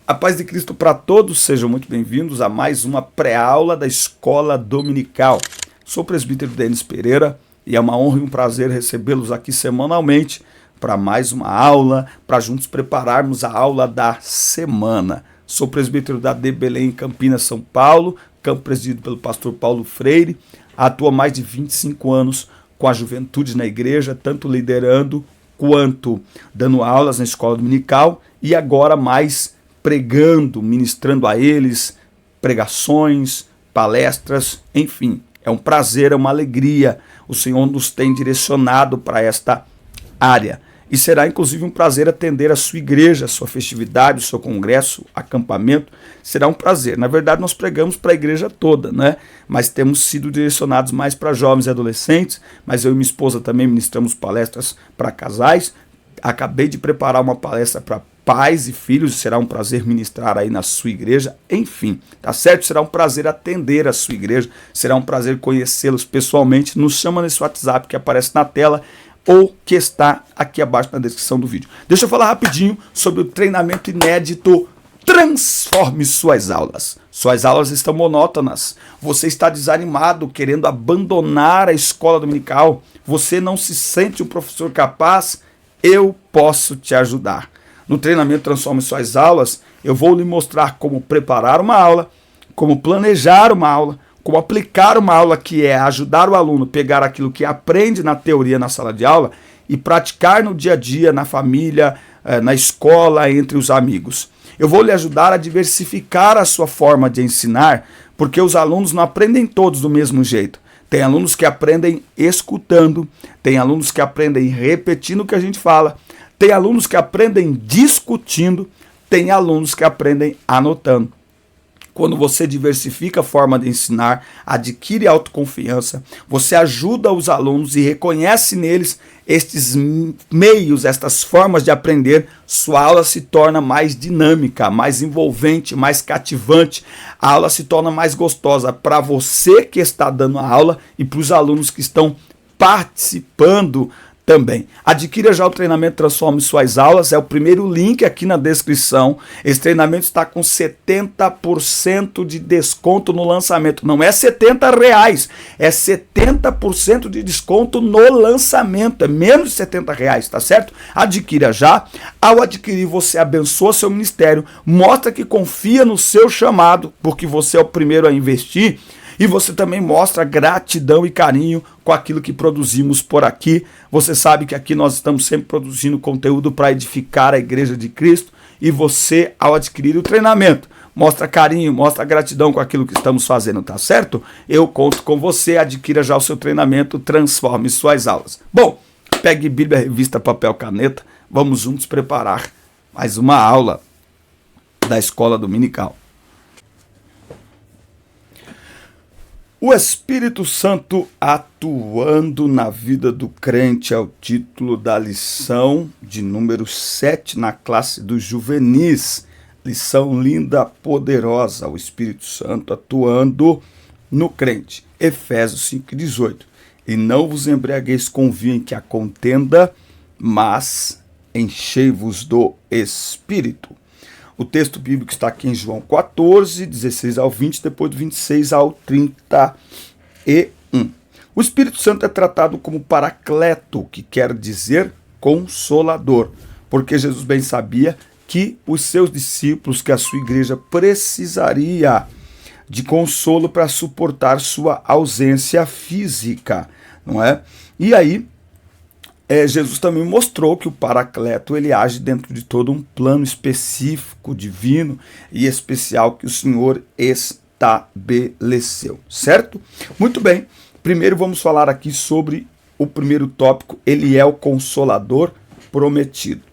A paz de Cristo para todos, sejam muito bem-vindos a mais uma pré-aula da Escola Dominical. Sou o presbítero Denis Pereira e é uma honra e um prazer recebê-los aqui semanalmente para mais uma aula, para juntos prepararmos a aula da semana. Sou presbítero da D Belém, Campinas, São Paulo, campo presidido pelo pastor Paulo Freire, atua há mais de 25 anos com a juventude na igreja, tanto liderando quanto dando aulas na Escola Dominical e agora mais pregando, ministrando a eles, pregações, palestras, enfim. É um prazer, é uma alegria. O Senhor nos tem direcionado para esta área. E será inclusive um prazer atender a sua igreja, a sua festividade, o seu congresso, acampamento. Será um prazer. Na verdade, nós pregamos para a igreja toda, né? Mas temos sido direcionados mais para jovens e adolescentes. Mas eu e minha esposa também ministramos palestras para casais. Acabei de preparar uma palestra para pais e filhos, será um prazer ministrar aí na sua igreja, enfim, tá certo? Será um prazer atender a sua igreja, será um prazer conhecê-los pessoalmente. Nos chama nesse WhatsApp que aparece na tela ou que está aqui abaixo na descrição do vídeo. Deixa eu falar rapidinho sobre o treinamento inédito Transforme Suas Aulas. Suas aulas estão monótonas, você está desanimado, querendo abandonar a escola dominical, você não se sente um professor capaz, eu posso te ajudar. No treinamento Transforme Suas Aulas, eu vou lhe mostrar como preparar uma aula, como planejar uma aula, como aplicar uma aula, que é ajudar o aluno a pegar aquilo que aprende na teoria na sala de aula e praticar no dia a dia, na família, na escola, entre os amigos. Eu vou lhe ajudar a diversificar a sua forma de ensinar, porque os alunos não aprendem todos do mesmo jeito. Tem alunos que aprendem escutando, tem alunos que aprendem repetindo o que a gente fala, tem alunos que aprendem discutindo, tem alunos que aprendem anotando. Quando você diversifica a forma de ensinar, adquire autoconfiança, você ajuda os alunos e reconhece neles estes meios, estas formas de aprender, sua aula se torna mais dinâmica, mais envolvente, mais cativante. A aula se torna mais gostosa para você que está dando a aula e para os alunos que estão participando também. Adquira já o treinamento Transforme Suas Aulas, é o primeiro link aqui na descrição. Esse treinamento está com 70% de desconto no lançamento. Não é R$70, é 70% de desconto no lançamento, é menos de R$70, tá certo? Adquira já. Ao adquirir, você abençoa seu ministério, mostra que confia no seu chamado, porque você é o primeiro a investir. E você também mostra gratidão e carinho com aquilo que produzimos por aqui. Você sabe que aqui nós estamos sempre produzindo conteúdo para edificar a Igreja de Cristo. E você, ao adquirir o treinamento, mostra carinho, mostra gratidão com aquilo que estamos fazendo, tá certo? Eu conto com você, adquira já o seu treinamento, Transforme Suas Aulas. Bom, pegue Bíblia, revista, papel, caneta. Vamos juntos preparar mais uma aula da Escola Dominical. O Espírito Santo atuando na vida do crente é o título da lição de número 7 na classe dos juvenis. Lição linda, poderosa, o Espírito Santo atuando no crente. Efésios 5,18. E não vos embriagueis com vinho em que há contenda, mas enchei-vos do Espírito. O texto bíblico está aqui em João 14, 16 ao 20, depois do 26 ao 31. O Espírito Santo é tratado como paracleto, que quer dizer consolador, porque Jesus bem sabia que os seus discípulos, que a sua igreja precisaria de consolo para suportar sua ausência física, não é? E aí, Jesus também mostrou que o paracleto ele age dentro de todo um plano específico, divino e especial que o Senhor estabeleceu, certo? Muito bem, primeiro vamos falar aqui sobre o primeiro tópico, ele é o Consolador prometido.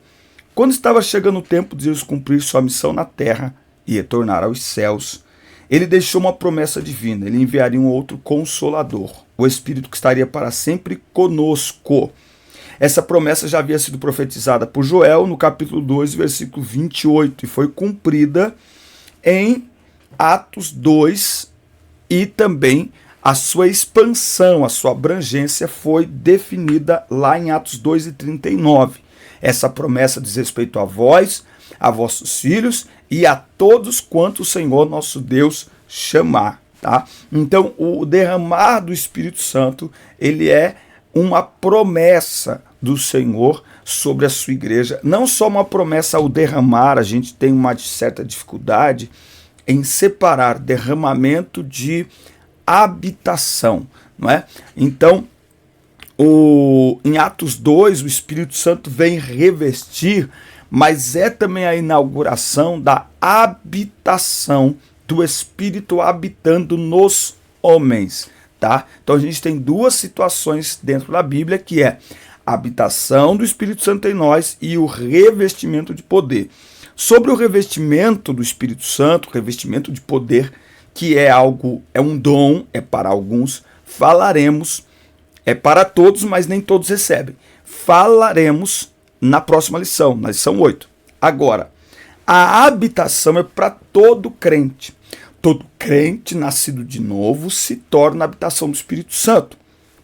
Quando estava chegando o tempo de Jesus cumprir sua missão na terra e retornar aos céus, ele deixou uma promessa divina, ele enviaria um outro Consolador, o Espírito que estaria para sempre conosco. Essa promessa já havia sido profetizada por Joel no capítulo 2, versículo 28, e foi cumprida em Atos 2, e também a sua expansão, a sua abrangência foi definida lá em Atos 2 e 39. Essa promessa diz respeito a vós, a vossos filhos e a todos quanto o Senhor nosso Deus chamar. Tá? Então, o derramar do Espírito Santo, ele é uma promessa do Senhor sobre a sua igreja. Não só uma promessa ao derramar, a gente tem uma certa dificuldade em separar derramamento de habitação, não é? Então, em Atos 2, o Espírito Santo vem revestir, mas é também a inauguração da habitação do Espírito habitando nos homens, tá? Então a gente tem duas situações dentro da Bíblia, que é a habitação do Espírito Santo em nós e o revestimento de poder. Sobre o revestimento do Espírito Santo, revestimento de poder, que é um dom, é para alguns, falaremos, é para todos, mas nem todos recebem. Falaremos na próxima lição, na lição 8. Agora, a habitação é para todo crente. Todo crente nascido de novo se torna a habitação do Espírito Santo,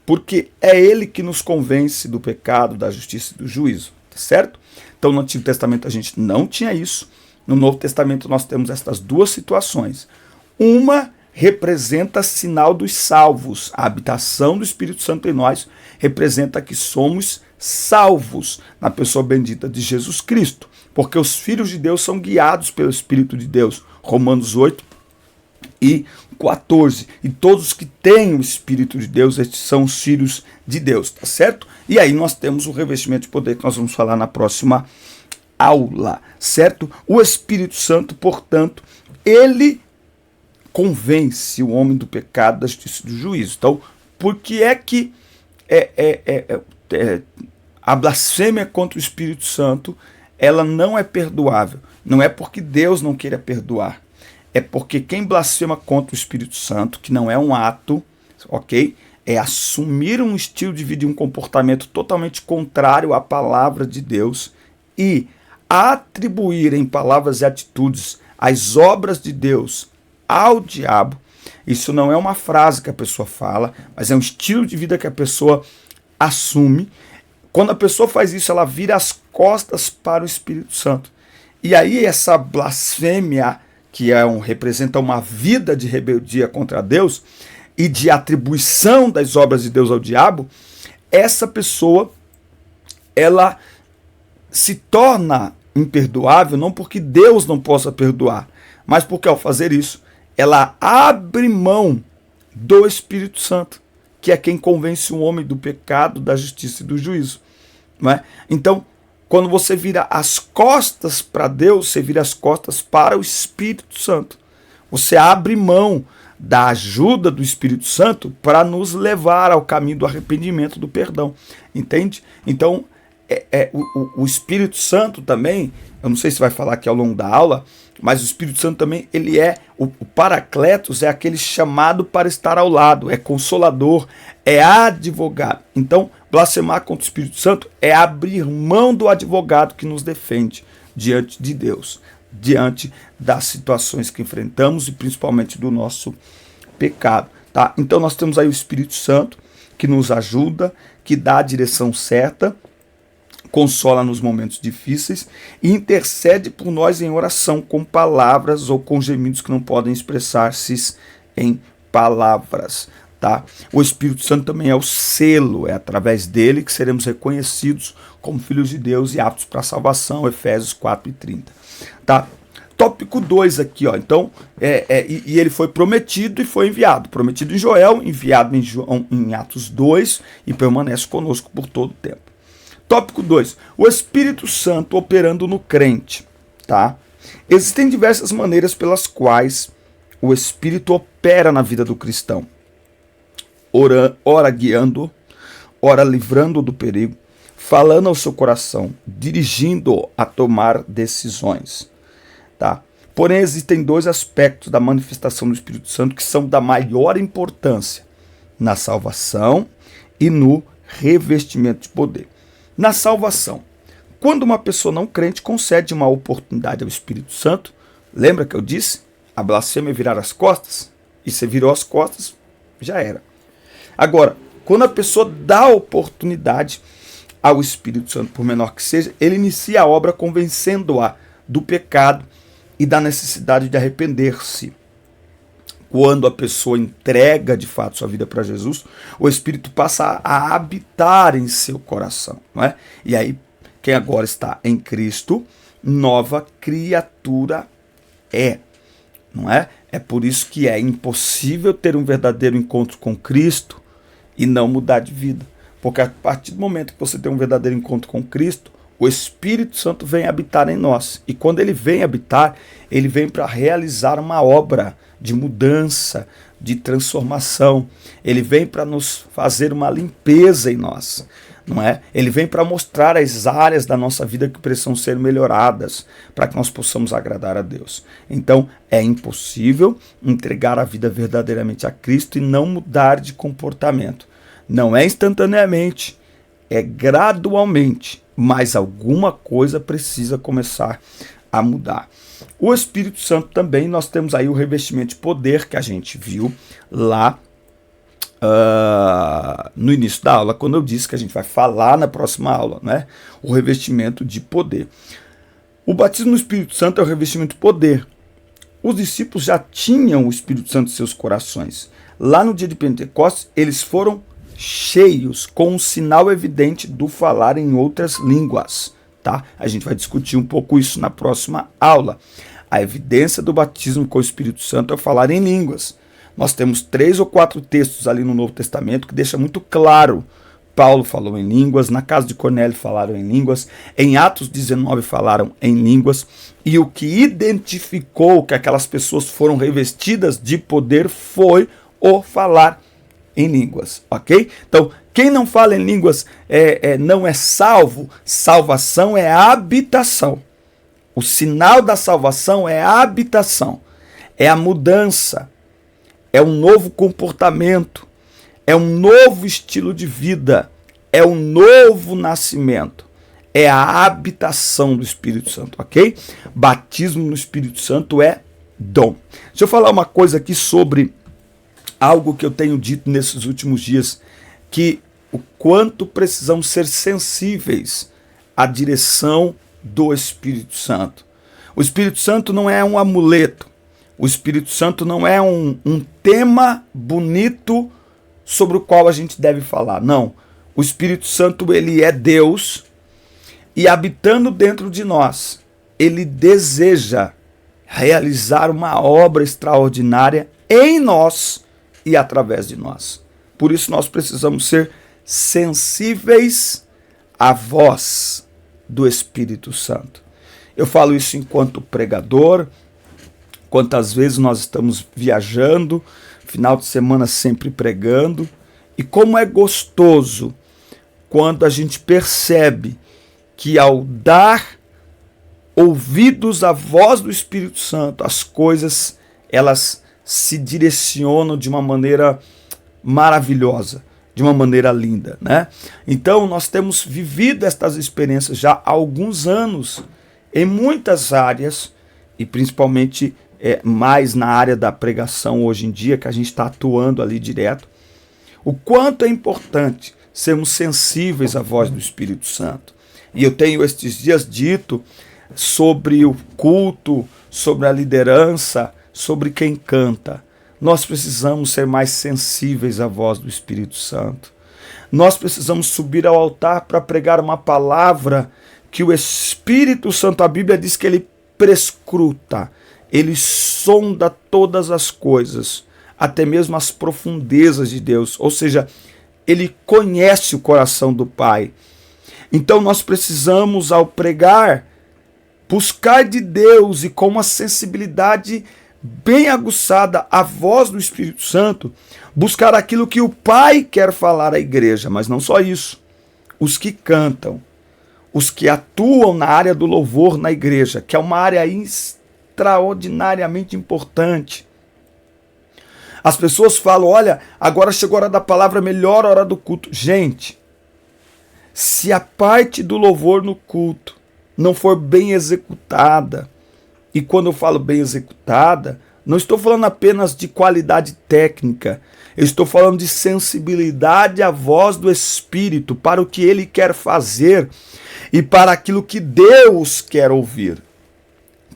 porque é ele que nos convence do pecado, da justiça e do juízo, tá certo? Então no Antigo Testamento a gente não tinha isso, no Novo Testamento nós temos estas duas situações. Uma representa sinal dos salvos, a habitação do Espírito Santo em nós representa que somos salvos na pessoa bendita de Jesus Cristo, porque os filhos de Deus são guiados pelo Espírito de Deus, Romanos 8 e 14, e todos que têm o Espírito de Deus, estes são os filhos de Deus, tá certo? E aí nós temos o revestimento de poder que nós vamos falar na próxima aula, certo? O Espírito Santo, portanto, ele convence o homem do pecado, da justiça e do juízo. Então, por que é que a blasfêmia contra o Espírito Santo, ela não é perdoável? Não é porque Deus não queira perdoar, é porque quem blasfema contra o Espírito Santo, que não é um ato, ok? É assumir um estilo de vida e um comportamento totalmente contrário à palavra de Deus e atribuir em palavras e atitudes as obras de Deus ao diabo. Isso não é uma frase que a pessoa fala, mas é um estilo de vida que a pessoa assume. Quando a pessoa faz isso, ela vira as costas para o Espírito Santo. E aí essa blasfêmia, que representa uma vida de rebeldia contra Deus e de atribuição das obras de Deus ao diabo, essa pessoa, ela se torna imperdoável não porque Deus não possa perdoar, mas porque ao fazer isso, ela abre mão do Espírito Santo, que é quem convence o homem do pecado, da justiça e do juízo. Não é? Então, quando você vira as costas para Deus, você vira as costas para o Espírito Santo. Você abre mão da ajuda do Espírito Santo para nos levar ao caminho do arrependimento, do perdão. Entende? Então, o Espírito Santo também, eu não sei se vai falar aqui ao longo da aula, mas o Espírito Santo também, ele o Paracletos é aquele chamado para estar ao lado, é consolador, é advogado. Então, blasfemar contra o Espírito Santo é abrir mão do advogado que nos defende diante de Deus, diante das situações que enfrentamos e principalmente do nosso pecado. Tá? Então nós temos aí o Espírito Santo que nos ajuda, que dá a direção certa, consola nos momentos difíceis e intercede por nós em oração com palavras ou com gemidos que não podem expressar-se em palavras. Tá? O Espírito Santo também é o selo, é através dele que seremos reconhecidos como filhos de Deus e aptos para a salvação, Efésios 4:30. Tá? Tópico 2 aqui, ó. Então, e ele foi prometido e foi enviado. Prometido em Joel, enviado em Atos 2 e permanece conosco por todo o tempo. Tópico 2. O Espírito Santo operando no crente. Tá? Existem diversas maneiras pelas quais o Espírito opera na vida do cristão. Ora guiando, ora livrando do perigo, falando ao seu coração, dirigindo-o a tomar decisões. Tá? Porém, existem dois aspectos da manifestação do Espírito Santo que são da maior importância na salvação e no revestimento de poder. Na salvação, quando uma pessoa não crente concede uma oportunidade ao Espírito Santo, lembra que eu disse? A blasfêmia é virar as costas, e você virou as costas, já era. Agora, quando a pessoa dá oportunidade ao Espírito Santo, por menor que seja, ele inicia a obra convencendo-a do pecado e da necessidade de arrepender-se. Quando a pessoa entrega de fato sua vida para Jesus, o Espírito passa a habitar em seu coração, não é? E aí, quem agora está em Cristo, nova criatura é, não é? É por isso que é impossível ter um verdadeiro encontro com Cristo e não mudar de vida. Porque a partir do momento que você tem um verdadeiro encontro com Cristo, o Espírito Santo vem habitar em nós. E quando ele vem habitar, ele vem para realizar uma obra de mudança, de transformação. Ele vem para nos fazer uma limpeza em nós, não é? Ele vem para mostrar as áreas da nossa vida que precisam ser melhoradas, para que nós possamos agradar a Deus. Então, é impossível entregar a vida verdadeiramente a Cristo e não mudar de comportamento. Não é instantaneamente, é gradualmente, mas alguma coisa precisa começar a mudar. O Espírito Santo também, nós temos aí o revestimento de poder que a gente viu lá no início da aula, quando eu disse que a gente vai falar na próxima aula, né? O revestimento de poder. O batismo no Espírito Santo é o revestimento de poder. Os discípulos já tinham o Espírito Santo em seus corações. Lá no dia de Pentecostes, eles foram cheios, com um sinal evidente do falar em outras línguas. Tá? A gente vai discutir um pouco isso na próxima aula. A evidência do batismo com o Espírito Santo é o falar em línguas. Nós temos 3 ou 4 textos ali no Novo Testamento que deixa muito claro. Paulo falou em línguas, na casa de Cornélio falaram em línguas, em Atos 19 falaram em línguas, e o que identificou que aquelas pessoas foram revestidas de poder foi o falar em línguas, ok? Então, quem não fala em línguas não é salvo. Salvação é habitação. O sinal da salvação é a habitação, é a mudança, é um novo comportamento, é um novo estilo de vida, é um novo nascimento, é a habitação do Espírito Santo, ok? Batismo no Espírito Santo é dom. Deixa eu falar uma coisa aqui sobre algo que eu tenho dito nesses últimos dias, que o quanto precisamos ser sensíveis à direção do Espírito Santo. O Espírito Santo não é um amuleto. O Espírito Santo não é um tema bonito sobre o qual a gente deve falar. Não. O Espírito Santo, ele é Deus e habitando dentro de nós, ele deseja realizar uma obra extraordinária em nós e através de nós. Por isso nós precisamos ser sensíveis à voz do Espírito Santo. Eu falo isso enquanto pregador, quantas vezes nós estamos viajando, final de semana sempre pregando, e como é gostoso quando a gente percebe que ao dar ouvidos à voz do Espírito Santo, as coisas elas se direcionam de uma maneira maravilhosa, de uma maneira linda, né? Então nós temos vivido estas experiências já há alguns anos em muitas áreas e principalmente mais na área da pregação hoje em dia, que a gente está atuando ali direto. O quanto é importante sermos sensíveis à voz do Espírito Santo. E eu tenho estes dias dito sobre o culto, sobre a liderança, sobre quem canta. Nós precisamos ser mais sensíveis à voz do Espírito Santo. Nós precisamos subir ao altar para pregar uma palavra que o Espírito Santo, a Bíblia diz que ele prescruta, ele sonda todas as coisas, até mesmo as profundezas de Deus. Ou seja, ele conhece o coração do Pai. Então nós precisamos, ao pregar, buscar de Deus e com uma sensibilidade bem aguçada a voz do Espírito Santo, buscar aquilo que o Pai quer falar à igreja, mas não só isso. Os que cantam, os que atuam na área do louvor na igreja, que é uma área extraordinariamente importante. As pessoas falam, olha, agora chegou a hora da palavra, melhor hora do culto. Gente, se a parte do louvor no culto não for bem executada, e quando eu falo bem executada, não estou falando apenas de qualidade técnica, eu estou falando de sensibilidade à voz do Espírito, para o que ele quer fazer e para aquilo que Deus quer ouvir.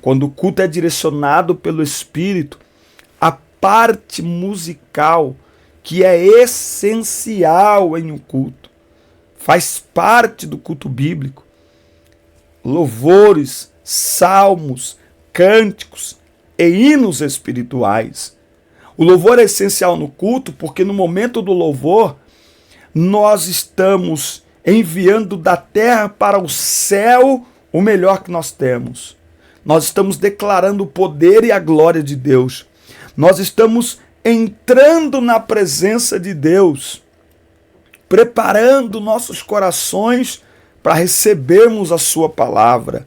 quando o culto é direcionado pelo Espírito, a parte musical, que é essencial em um culto, faz parte do culto bíblico. Louvores, salmos, cânticos e hinos espirituais. O louvor é essencial no culto porque no momento do louvor nós estamos enviando da terra para o céu o melhor que nós temos. Nós estamos declarando o poder e a glória de Deus. Nós estamos entrando na presença de Deus, preparando nossos corações para recebermos a sua palavra.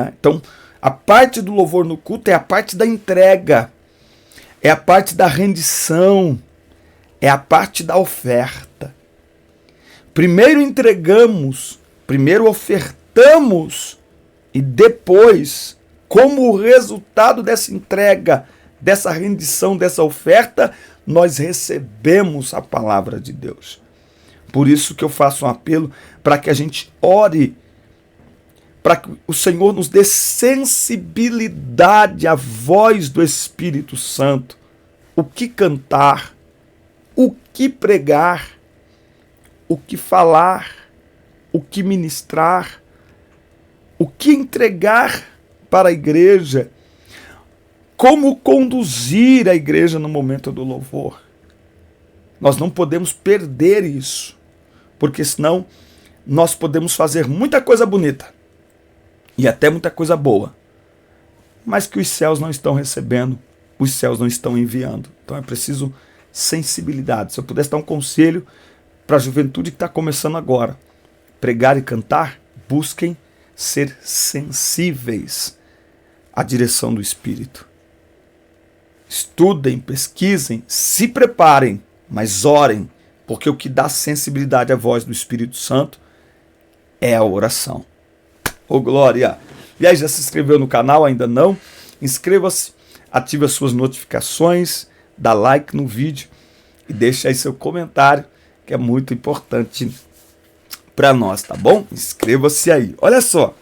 Então, a parte do louvor no culto é a parte da entrega, é a parte da rendição, é a parte da oferta. Primeiro entregamos, primeiro ofertamos e depois, como resultado dessa entrega, dessa rendição, dessa oferta, nós recebemos a palavra de Deus. Por isso que eu faço um apelo para que a gente ore, para que o Senhor nos dê sensibilidade à voz do Espírito Santo. O que cantar, o que pregar, o que falar, o que ministrar, o que entregar para a igreja, como conduzir a igreja no momento do louvor. Nós não podemos perder isso, porque senão nós podemos fazer muita coisa bonita e até muita coisa boa, mas que os céus não estão recebendo, os céus não estão enviando. Então é preciso sensibilidade. Se eu pudesse dar um conselho para a juventude que está começando agora, pregar e cantar, busquem ser sensíveis à direção do Espírito. Estudem, pesquisem, se preparem, mas orem, porque o que dá sensibilidade à voz do Espírito Santo é a oração. Ô glória! E aí, já se inscreveu no canal? Ainda não? Inscreva-se, ative as suas notificações, dá like no vídeo e deixa aí seu comentário, que é muito importante para nós, tá bom? Inscreva-se aí. Olha só.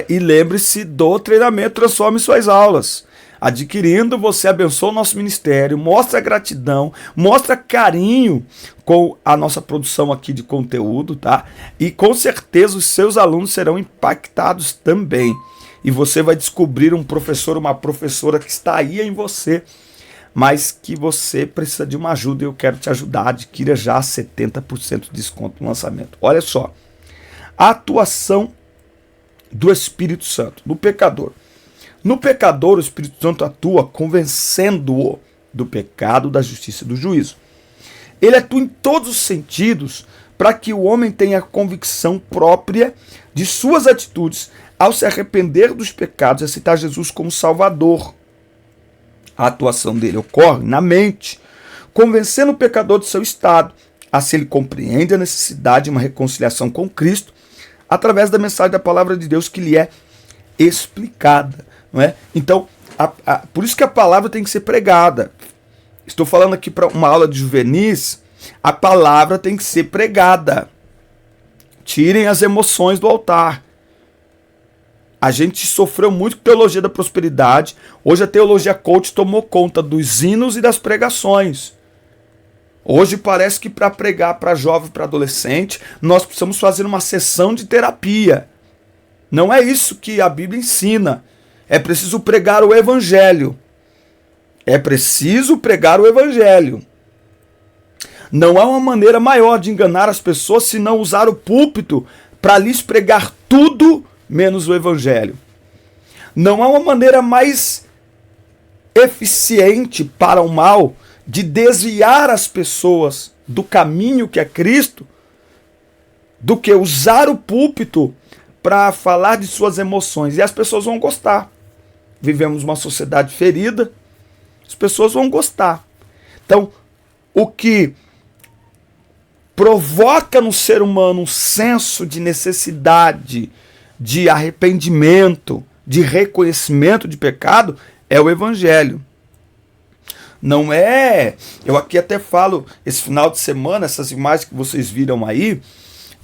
E lembre-se do treinamento Transforme Suas Aulas. Adquirindo, você abençoa o nosso ministério, mostra gratidão, mostra carinho com a nossa produção aqui de conteúdo, tá? E com certeza os seus alunos serão impactados também. E você vai descobrir um professor, uma professora que está aí em você, mas que você precisa de uma ajuda e eu quero te ajudar. Adquira já 70% de desconto no lançamento. Olha só, a atuação do Espírito Santo no pecador. No pecador, o Espírito Santo atua convencendo-o do pecado, da justiça e do juízo. Ele atua em todos os sentidos para que o homem tenha a convicção própria de suas atitudes ao se arrepender dos pecados e aceitar Jesus como Salvador. A atuação dele ocorre na mente, convencendo o pecador do seu estado, assim ele compreende a necessidade de uma reconciliação com Cristo através da mensagem da palavra de Deus que lhe é explicada. Não é? Então, por isso que a palavra tem que ser pregada. Estou falando aqui para uma aula de juvenis, a palavra tem que ser pregada. Tirem as emoções do altar. A gente sofreu muito com teologia da prosperidade. Hoje a teologia coach tomou conta dos hinos e das pregações. Hoje parece que para pregar para jovem e para adolescente, nós precisamos fazer uma sessão de terapia. Não é isso que a Bíblia ensina. É preciso pregar o Evangelho. É preciso pregar o Evangelho. Não há uma maneira maior de enganar as pessoas se não usar o púlpito para lhes pregar tudo menos o Evangelho. Não há uma maneira mais eficiente para o mal de desviar as pessoas do caminho que é Cristo do que usar o púlpito para falar de suas emoções. E as pessoas vão gostar. Vivemos uma sociedade ferida, as pessoas vão gostar. Então, o que provoca no ser humano um senso de necessidade, de arrependimento, de reconhecimento de pecado, é o Evangelho. Não é... Eu aqui até falo, esse final de semana, essas imagens que vocês viram aí,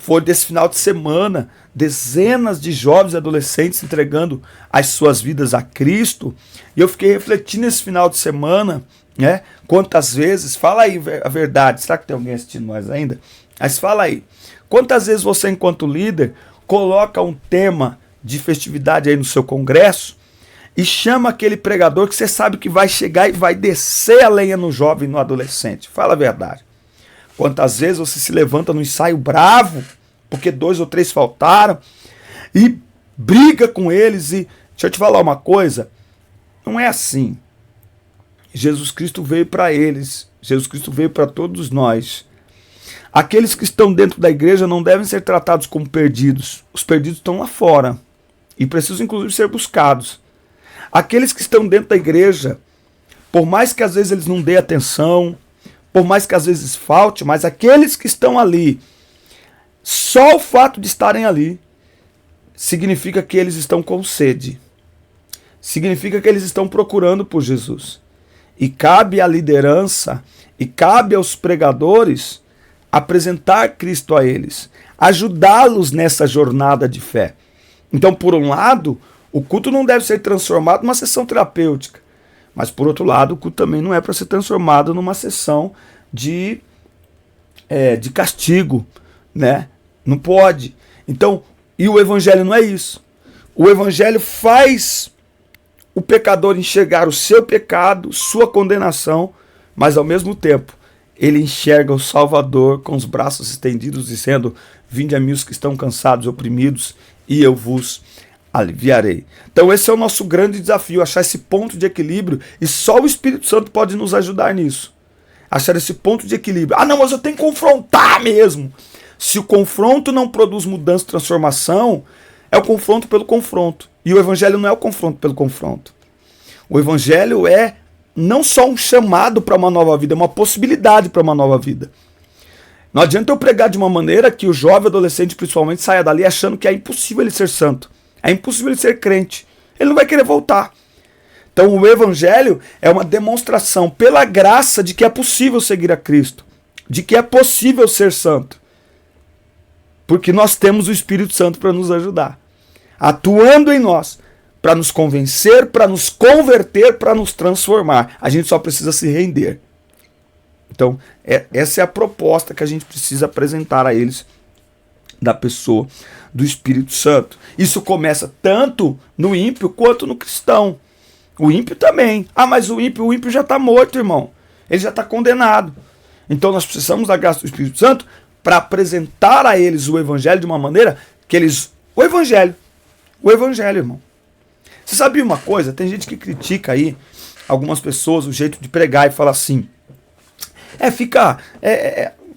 Foi desse final de semana, dezenas de jovens e adolescentes entregando as suas vidas a Cristo. E eu fiquei refletindo esse final de semana, né? Quantas vezes, fala aí a verdade, será que tem alguém assistindo nós ainda? Mas fala aí, quantas vezes você, enquanto líder, coloca um tema de festividade aí no seu congresso e chama aquele pregador que você sabe que vai chegar e vai descer a lenha no jovem e no adolescente? Fala a verdade. Quantas vezes você se levanta no ensaio bravo, porque 2 ou 3 faltaram, e briga com eles e... Deixa eu te falar uma coisa, não é assim. Jesus Cristo veio para eles, Jesus Cristo veio para todos nós. Aqueles que estão dentro da igreja não devem ser tratados como perdidos. Os perdidos estão lá fora e precisam inclusive ser buscados. Aqueles que estão dentro da igreja, por mais que às vezes eles não dêem atenção, por mais que às vezes falte, mas aqueles que estão ali, só o fato de estarem ali, significa que eles estão com sede. Significa que eles estão procurando por Jesus. E cabe à liderança, e cabe aos pregadores, apresentar Cristo a eles, ajudá-los nessa jornada de fé. Então, por um lado, o culto não deve ser transformado numa sessão terapêutica. Mas, por outro lado, o culto também não é para ser transformado numa sessão de castigo, né? Não pode. Então, e o evangelho não é isso. O evangelho faz o pecador enxergar o seu pecado, sua condenação, mas ao mesmo tempo, ele enxerga o Salvador com os braços estendidos, dizendo: vinde a mim os que estão cansados e oprimidos, e eu vos aliviarei. Então esse é o nosso grande desafio, achar esse ponto de equilíbrio, e só o Espírito Santo pode nos ajudar nisso. Achar esse ponto de equilíbrio. Ah não, mas eu tenho que confrontar mesmo. Se o confronto não produz mudança e transformação, é o confronto pelo confronto. E o evangelho não é o confronto pelo confronto. O evangelho é não só um chamado para uma nova vida, é uma possibilidade para uma nova vida. Não adianta eu pregar de uma maneira que o jovem adolescente principalmente saia dali achando que é impossível ele ser santo. É impossível ele ser crente. Ele não vai querer voltar. Então o evangelho é uma demonstração pela graça de que é possível seguir a Cristo. De que é possível ser santo. Porque nós temos o Espírito Santo para nos ajudar. Atuando em nós. Para nos convencer, para nos converter, para nos transformar. A gente só precisa se render. Então essa é a proposta que a gente precisa apresentar a eles da pessoa do Espírito Santo. Isso começa tanto no ímpio quanto no cristão. O ímpio também. Ah, mas o ímpio já está morto, irmão. Ele já está condenado. Então nós precisamos da graça do Espírito Santo para apresentar a eles o evangelho de uma maneira que eles... O evangelho, irmão. Você sabia uma coisa? Tem gente que critica aí algumas pessoas o jeito de pregar e fala assim...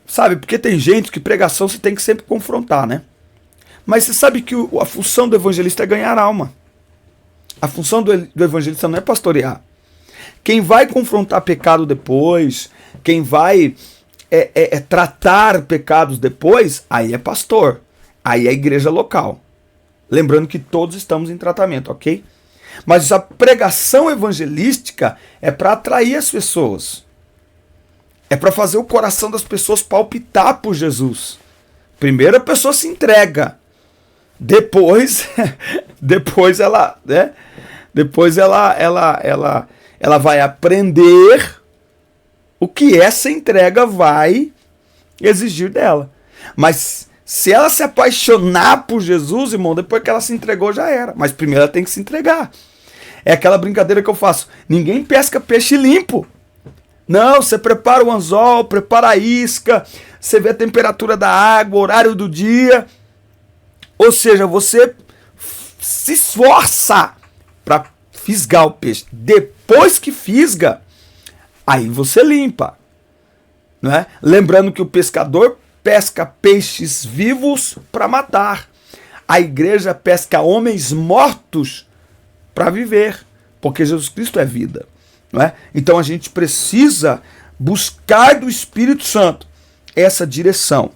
sabe, porque tem gente que pregação você tem que sempre confrontar, né? Mas você sabe que a função do evangelista é ganhar alma. A função do evangelista não é pastorear. Quem vai confrontar pecado depois, quem vai tratar pecados depois, aí é pastor. Aí é igreja local. Lembrando que todos estamos em tratamento, ok? Mas a pregação evangelística é para atrair as pessoas. É para fazer o coração das pessoas palpitar por Jesus. Primeiro a pessoa se entrega. Depois ela vai aprender o que essa entrega vai exigir dela. Mas se ela se apaixonar por Jesus, irmão, depois que ela se entregou já era. Mas primeiro ela tem que se entregar. É aquela brincadeira que eu faço. Ninguém pesca peixe limpo. Não, você prepara o anzol, prepara a isca, você vê a temperatura da água, o horário do dia. Ou seja, você se esforça para fisgar o peixe. Depois que fisga, aí você limpa. Não é? Lembrando que o pescador pesca peixes vivos para matar. A igreja pesca homens mortos para viver. Porque Jesus Cristo é vida. Não é? Então a gente precisa buscar do Espírito Santo essa direção.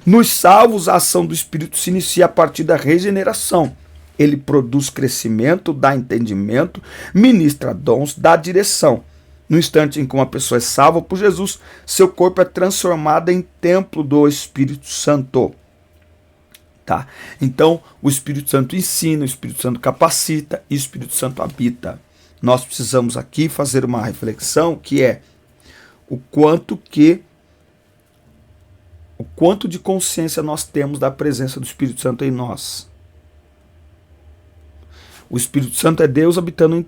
Nos salvos, a ação do Espírito se inicia a partir da regeneração. Ele produz crescimento, dá entendimento, ministra dons, dá direção. No instante em que uma pessoa é salva por Jesus, seu corpo é transformado em templo do Espírito Santo. Tá? Então, o Espírito Santo ensina, o Espírito Santo capacita e o Espírito Santo habita. Nós precisamos aqui fazer uma reflexão que é o quanto de consciência nós temos da presença do Espírito Santo em nós. O Espírito Santo é Deus habitando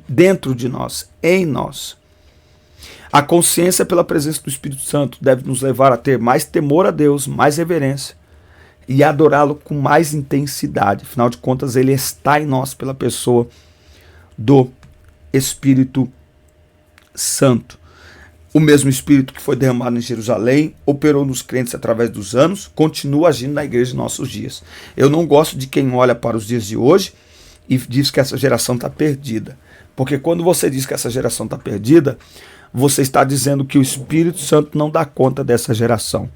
dentro de nós, em nós. A consciência pela presença do Espírito Santo deve nos levar a ter mais temor a Deus, mais reverência e adorá-lo com mais intensidade. Afinal de contas, ele está em nós pela pessoa do Espírito Santo. O mesmo Espírito que foi derramado em Jerusalém, operou nos crentes através dos anos, continua agindo na igreja em nossos dias. Eu não gosto de quem olha para os dias de hoje e diz que essa geração está perdida. Porque quando você diz que essa geração está perdida, você está dizendo que o Espírito Santo não dá conta dessa geração.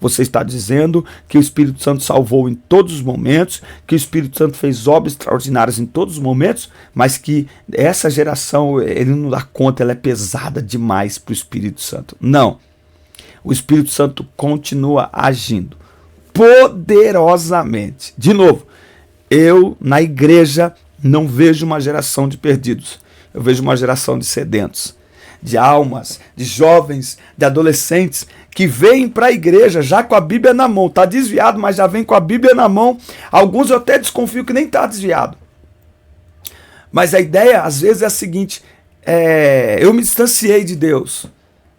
Você está dizendo que o Espírito Santo salvou em todos os momentos, que o Espírito Santo fez obras extraordinárias em todos os momentos, mas que essa geração, ele não dá conta, ela é pesada demais para o Espírito Santo. Não. O Espírito Santo continua agindo poderosamente. De novo, eu na igreja não vejo uma geração de perdidos. Eu vejo uma geração de sedentos, de almas, de jovens, de adolescentes que vêm para a igreja já com a Bíblia na mão. Está desviado, mas já vem com a Bíblia na mão. Alguns eu até desconfio que nem está desviado. Mas a ideia, às vezes, é a seguinte: eu me distanciei de Deus.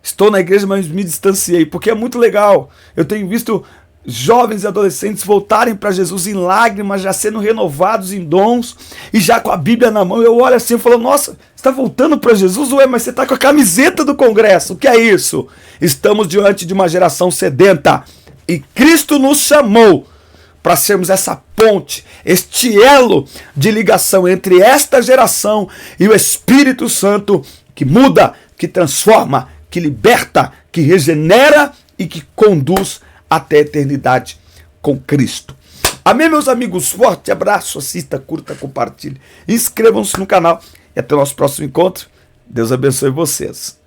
Estou na igreja, mas me distanciei, porque é muito legal. Eu tenho visto jovens e adolescentes voltarem para Jesus em lágrimas, já sendo renovados em dons, e já com a Bíblia na mão. Eu olho assim e falo: nossa, você está voltando para Jesus? Ué, mas você está com a camiseta do Congresso, o que é isso? Estamos diante de uma geração sedenta, e Cristo nos chamou para sermos essa ponte, este elo de ligação entre esta geração e o Espírito Santo, que muda, que transforma, que liberta, que regenera e que conduz até a eternidade com Cristo. Amém, meus amigos? Forte abraço, assista, curta, compartilhe. Inscrevam-se no canal e até o nosso próximo encontro. Deus abençoe vocês.